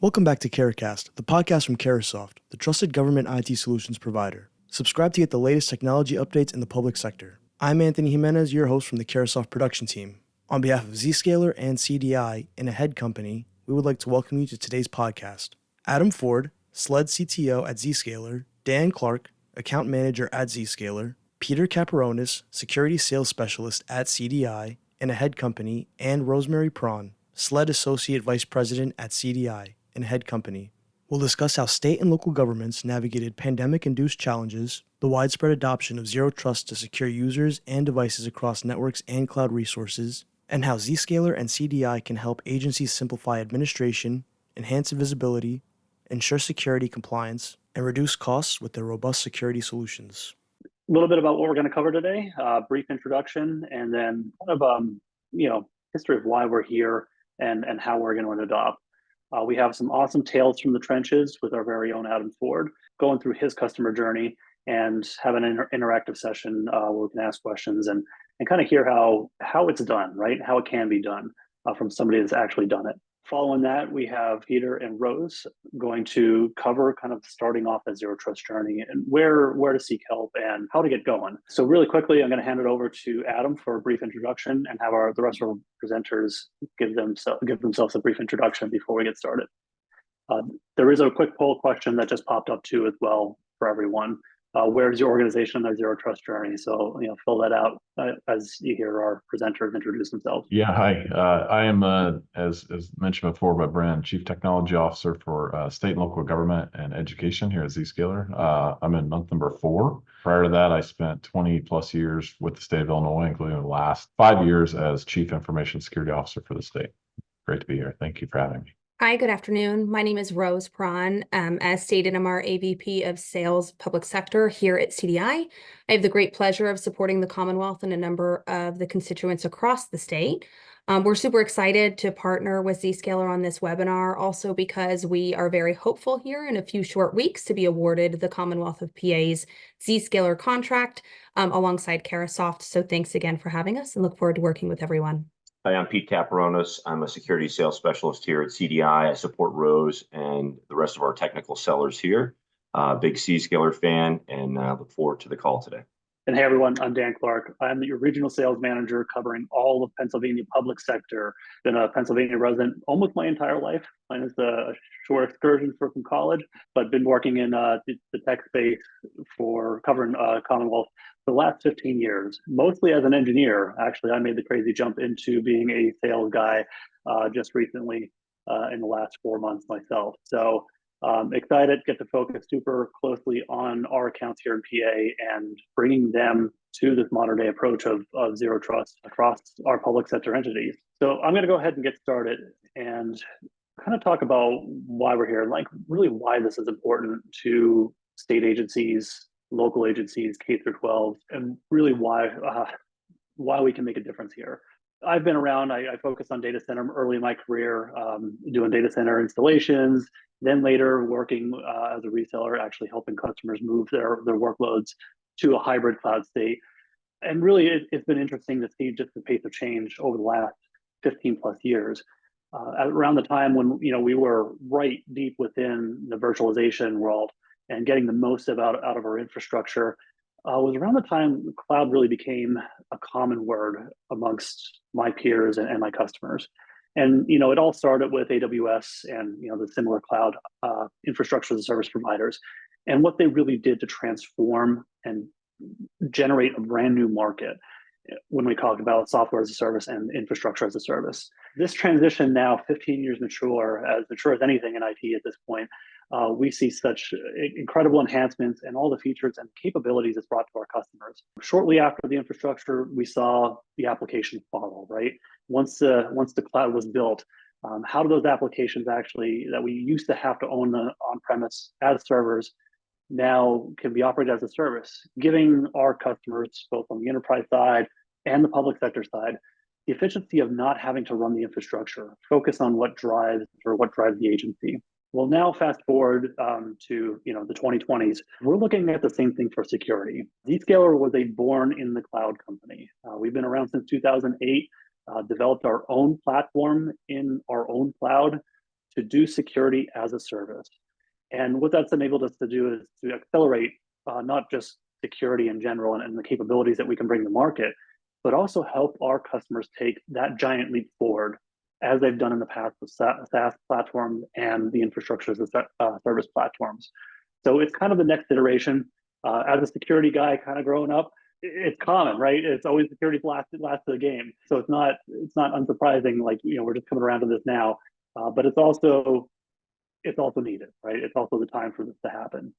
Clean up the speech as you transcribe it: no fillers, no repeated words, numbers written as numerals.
Welcome back to CareCast, the podcast from Carahsoft, the trusted government IT solutions provider. Subscribe to get the latest technology updates in the public sector. I'm Anthony Jimenez, your host from the Carahsoft production team. On behalf of Zscaler and CDI, and a head company, we would like to welcome you to today's podcast. Adam Ford, SLED CTO at Zscaler, Dan Clark, account manager at Zscaler, Peter Caperonis, security sales specialist at CDI, and a head company, and Rosemary Prawn, SLED associate vice president at CDI, and head company. We'll discuss how state and local governments navigated pandemic-induced challenges, the widespread adoption of Zero Trust to secure users and devices across networks and cloud resources, and how Zscaler and CDI can help agencies simplify administration, enhance visibility, ensure security compliance, and reduce costs with their robust security solutions. A little bit about what we're going to cover today, brief introduction, and then kind of history of why we're here and how we're going to adopt. We have some awesome tales from the trenches with our very own Adam Ford, going through his customer journey and have an interactive session where we can ask questions and kind of hear how it's done, right? How it can be done from somebody that's actually done it. Following that, we have Peter and Rose going to cover kind of starting off that Zero Trust journey and where to seek help and how to get going. So really quickly, I'm going to hand it over to Adam for a brief introduction and have the rest of our presenters give themselves a brief introduction before we get started. There is a quick poll question that just popped up too as well for everyone. Where's your organization on their Zero Trust journey? So, fill that out as you hear our presenters introduce themselves. Yeah, hi. I am, as mentioned before by Brand, Chief Technology Officer for State and Local Government and Education here at Zscaler. I'm in month number 4. Prior to that, I spent 20 plus years with the state of Illinois, including the last 5 years as Chief Information Security Officer for the state. Great to be here. Thank you for having me. Hi, good afternoon. My name is Rose Prawn. As stated, I'm our AVP of Sales Public Sector here at CDI. I have the great pleasure of supporting the Commonwealth and a number of the constituents across the state. We're super excited to partner with Zscaler on this webinar, also because we are very hopeful here in a few short weeks to be awarded the Commonwealth of PA's Zscaler contract alongside Carahsoft. So thanks again for having us and look forward to working with everyone. Hi, I'm Pete Caperonis. I'm a security sales specialist here at CDI. I support Rose and the rest of our technical sellers here. Big Zscaler fan and look forward to the call today. And hey everyone, I'm Dan Clark. I'm the regional sales manager covering all of Pennsylvania public sector. Been a Pennsylvania resident almost my entire life. Mine is a short excursion from college, but been working in the tech space for covering Commonwealth for the last 15 years, mostly as an engineer. Actually, I made the crazy jump into being a sales guy just recently in the last 4 months myself. So excited, get to focus super closely on our accounts here in PA and bringing them to this modern day approach of Zero Trust across our public sector entities. So I'm going to go ahead and get started and kind of talk about why we're here, like really why this is important to state agencies, local agencies, K through 12, and really why we can make a difference here. I've been around, I focused on data center early in my career, doing data center installations, then later working as a reseller, actually helping customers move their workloads to a hybrid cloud state. And really, it's been interesting to see just the pace of change over the last 15 plus years. Around the time when we were right deep within the virtualization world and getting the most out of our infrastructure, was around the time cloud really became a common word amongst my peers and my customers. And it all started with AWS and the similar cloud infrastructure as a service providers, and what they really did to transform and generate a brand new market when we talk about software as a service and infrastructure as a service. This transition now, 15 years mature as anything in IT at this point, we see such incredible enhancements and all the features and capabilities it's brought to our customers. Shortly after the infrastructure, we saw the application follow, right? Once the cloud was built, how do those applications actually that we used to have to own on-premise as servers now can be operated as a service, giving our customers, both on the enterprise side and the public sector side, the efficiency of not having to run the infrastructure, focus on what drives the agency. Well, now fast forward to the 2020s, we're looking at the same thing for security. Zscaler was a born in the cloud company. We've been around since 2008, developed our own platform in our own cloud, to do security as a service. And what that's enabled us to do is to accelerate not just security in general and the capabilities that we can bring to market, but also help our customers take that giant leap forward as they've done in the past with SaaS platforms and the infrastructure as a service platforms. So it's kind of the next iteration. As a security guy, kind of growing up, it's common, right? It's always security's last of the game. So it's not unsurprising. Like, we're just coming around to this now, but it's also needed, right? It's also the time for this to happen.